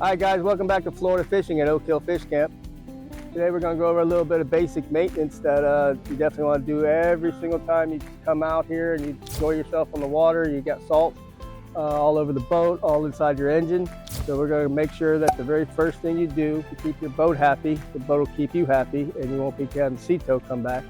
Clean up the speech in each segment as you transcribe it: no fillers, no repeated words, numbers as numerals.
Hi guys, welcome back to Florida Fishing at Oak Hill Fish Camp. Today we're going to go over a little bit of basic maintenance that you definitely want to do every single time you come out here and you enjoy yourself on the water. You got salt all over the boat, all inside your engine. So we're going to make sure that the very first thing you do to keep your boat happy, the boat will keep you happy and you won't be having seat tow come back.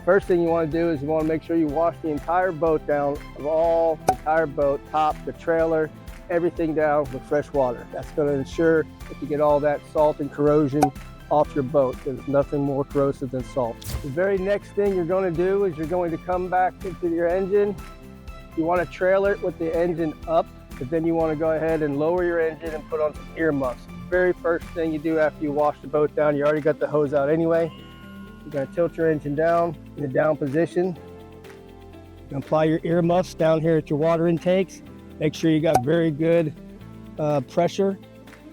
First thing you want to do is you want to make sure you wash the entire boat down, the entire boat, top, the trailer, everything down with fresh water. That's going to ensure that you get all that salt and corrosion off your boat. There's nothing more corrosive than salt. The very next thing you're going to do is you're going to come back into your engine. You want to trailer it with the engine up, but then you want to go ahead and lower your engine and put on some earmuffs. Very first thing you do after you wash the boat down, you already got the hose out anyway. You're going to tilt your engine down in the down position. You apply your earmuffs down here at your water intakes. Make sure you got very good pressure.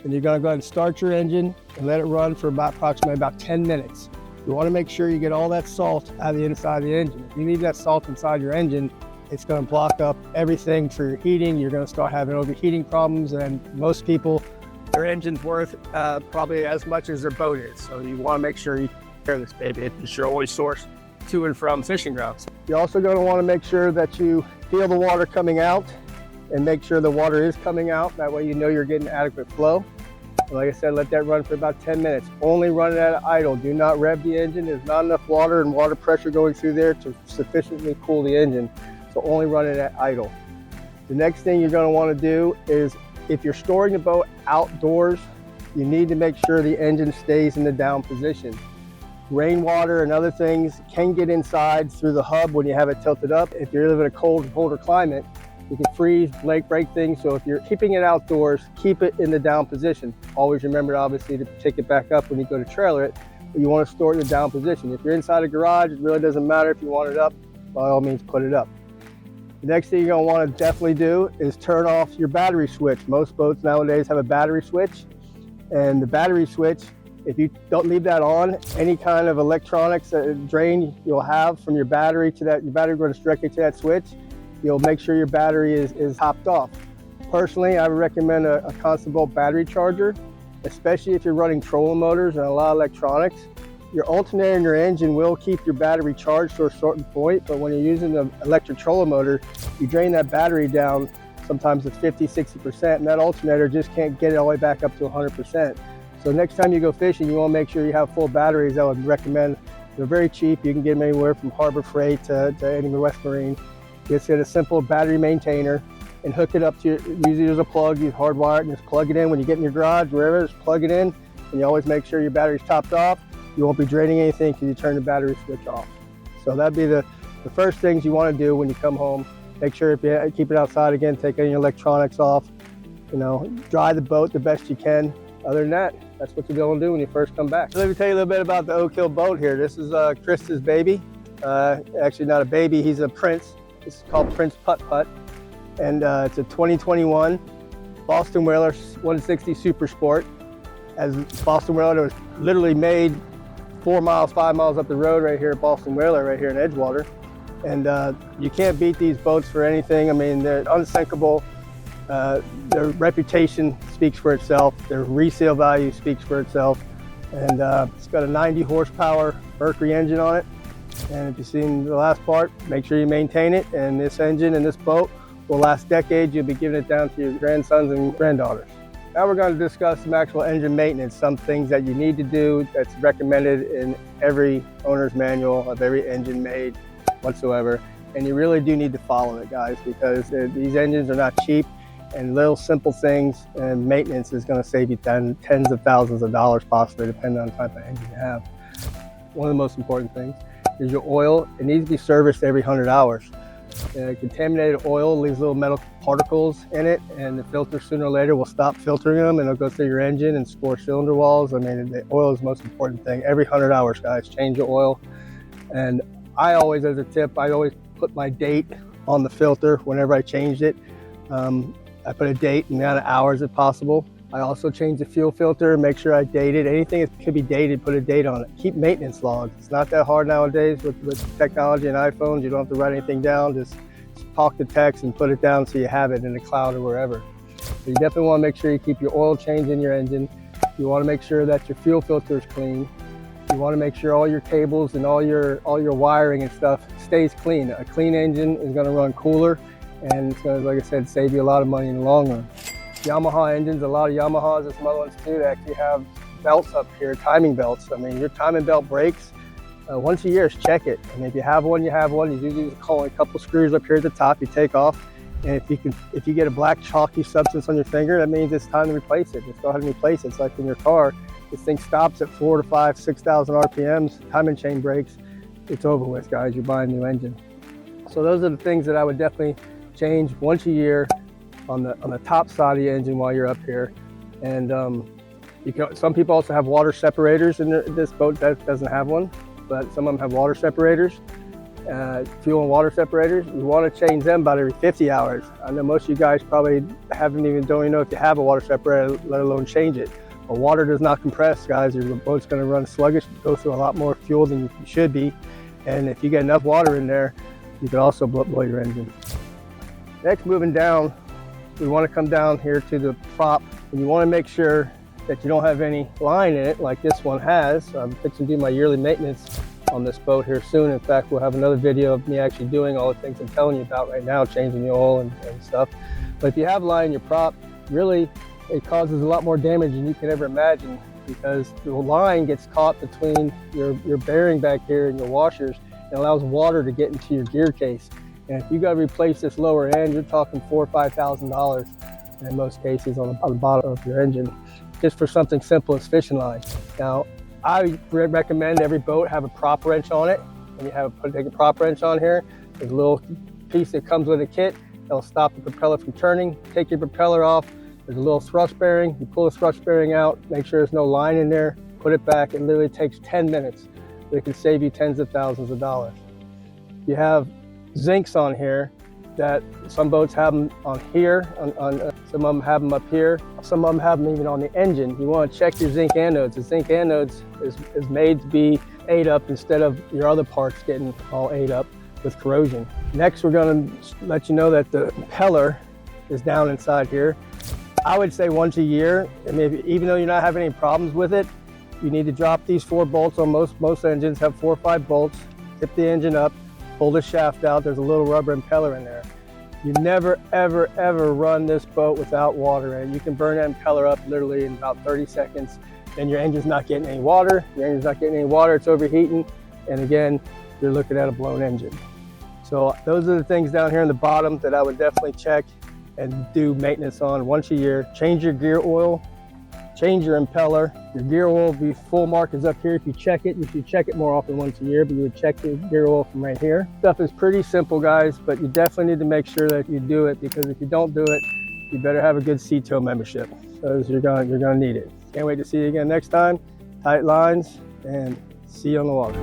And you're going to go ahead and start your engine and let it run for approximately about 10 minutes. You want to make sure you get all that salt out of the inside of the engine. If you leave that salt inside your engine, it's going to block up everything for your heating. You're going to start having overheating problems, and most people, their engine's worth probably as much as their boat is. So you want to make sure you take care of this baby. It's your only source to and from fishing grounds. You're also going to want to make sure that you feel the water coming out and make sure the water is coming out. That way you know you're getting adequate flow. And like I said, let that run for about 10 minutes. Only run it at idle. Do not rev the engine. There's not enough water and water pressure going through there to sufficiently cool the engine. So only run it at idle. The next thing you're going to want to do is, if you're storing the boat outdoors, you need to make sure the engine stays in the down position. Rainwater and other things can get inside through the hub when you have it tilted up. If you're living in a colder climate, you can freeze, break things. So if you're keeping it outdoors, keep it in the down position. Always remember, obviously, to take it back up when you go to trailer it, but you want to store it in the down position. If you're inside a garage, it really doesn't matter. If you want it up, by all means, put it up. The next thing you're going to want to definitely do is turn off your battery switch. Most boats nowadays have a battery switch, and the battery switch, if you don't leave that on, any kind of electronics drain you'll have from your battery to that, your battery goes directly to that switch, you'll make sure your battery is topped off. Personally, I would recommend a constant volt battery charger, especially if you're running trolling motors and a lot of electronics. Your alternator in your engine will keep your battery charged to a certain point, but when you're using an electric trolling motor, you drain that battery down sometimes to 50–60%, and that alternator just can't get it all the way back up to 100%. So next time you go fishing, you want to make sure you have full batteries. I would recommend. They're very cheap. You can get them anywhere from Harbor Freight to any West Marine. Just get a simple battery maintainer and hook it up to your, use it as a plug, use hardwire it and just plug it in when you get in your garage, wherever, just plug it in, and you always make sure your battery's topped off. You won't be draining anything until you turn the battery switch off. So that'd be the first things you want to do when you come home. Make sure if you keep it outside again, take any electronics off, dry the boat the best you can. Other than that, that's what you're going to do when you first come back. So let me tell you a little bit about the Oak Hill boat here. This is Chris's baby. Actually not a baby, he's a Prince. This is called Prince Putt Putt, and it's a 2021 Boston Whaler 160 Super Sport. As Boston Whaler was literally made 4 miles, 5 miles up the road right here at Boston Whaler, right here in Edgewater. And you can't beat these boats for anything. I mean, they're unsinkable. Their reputation speaks for itself. Their resale value speaks for itself. And it's got a 90 horsepower Mercury engine on it. And if you've seen the last part, make sure you maintain it. And this engine and this boat will last decades. You'll be giving it down to your grandsons and granddaughters. Now we're going to discuss some actual engine maintenance, some things that you need to do that's recommended in every owner's manual of every engine made whatsoever. And you really do need to follow it, guys, because these engines are not cheap, and little simple things and maintenance is going to save you tens of thousands of dollars possibly, depending on the type of engine you have. One of the most important things is your oil. It needs to be serviced every 100 hours. Contaminated oil leaves little metal particles in it, and the filter sooner or later will stop filtering them, and it'll go through your engine and score cylinder walls. I mean, the oil is the most important thing. Every 100 hours, guys, change your oil. And I always, as a tip, I always put my date on the filter whenever I changed it. I put a date and the amount of hours if possible. I also change the fuel filter, make sure I date it. Anything that could be dated, put a date on it. Keep maintenance logs. It's not that hard nowadays with technology and iPhones. You don't have to write anything down. Just talk to text and put it down so you have it in the cloud or wherever. So you definitely want to make sure you keep your oil change in your engine. You want to make sure that your fuel filter is clean. You want to make sure all your cables and all your wiring and stuff stays clean. A clean engine is going to run cooler, and it's going to, like I said, save you a lot of money in the long run. Yamaha engines, a lot of Yamahas and some other ones too, they actually have belts up here, timing belts. I mean, your timing belt breaks once a year, check it. I mean, if you have one, you have one. You usually just call a couple screws up here at the top, you take off. And if you get a black chalky substance on your finger, that means it's time to replace it. Just go ahead and replace it. It's like in your car, this thing stops at 4,000 to 5,000, 6,000 RPMs, timing chain breaks, it's over with, guys. You're buying a new engine. So those are the things that I would definitely change once a year on the top side of the engine while you're up here. And some people also have water separators in this boat that doesn't have one, but some of them have water separators. Fuel and water separators, you want to change them about every 50 hours. I know most of you guys probably don't even know if you have a water separator, let alone change it. But water does not compress, guys. Your boat's going to run sluggish, go through a lot more fuel than you should be. And if you get enough water in there, you can also blow your engine. Next, moving down, we want to come down here to the prop, and you want to make sure that you don't have any line in it like this one has. I'm fixing to do my yearly maintenance on this boat here soon. In fact, we'll have another video of me actually doing all the things I'm telling you about right now, changing the oil and stuff. But if you have line in your prop, really it causes a lot more damage than you can ever imagine, because the line gets caught between your bearing back here and your washers and allows water to get into your gear case. And if you got to replace this lower end, you're talking $4,000 or $5,000 in most cases on the bottom of your engine, just for something simple as fishing line. Now, I recommend every boat have a prop wrench on it. When you take a prop wrench on here, there's a little piece that comes with a kit that'll stop the propeller from turning. Take your propeller off. There's a little thrust bearing. You pull the thrust bearing out, make sure there's no line in there, put it back. It literally takes 10 minutes. It can save you tens of thousands of dollars. You have Zincs on here that some boats have them on here, some of them have them up here, some of them have them even on the engine. You want to check your zinc anodes. The zinc anodes is made to be ate up instead of your other parts getting all ate up with corrosion. Next, we're going to let you know that the impeller is down inside here. I would say once a year, and maybe even though you're not having any problems with it, you need to drop these 4 bolts on most engines, have 4 or 5 bolts, tip the engine up, pull the shaft out. There's a little rubber impeller in there. You never, ever, ever run this boat without water in it. You can burn that impeller up literally in about 30 seconds. Then your engine's not getting any water. Your engine's not getting any water, it's overheating. And again, you're looking at a blown engine. So those are the things down here in the bottom that I would definitely check and do maintenance on once a year. Change your gear oil, change your impeller. Your gear oil will be full markings up here. If you check it, you should check it more often once a year, but you would check the gear oil from right here. Stuff is pretty simple, guys, but you definitely need to make sure that you do it, because if you don't do it, you better have a good CTO membership, because you're gonna need it. Can't wait to see you again next time. Tight lines, and see you on the water.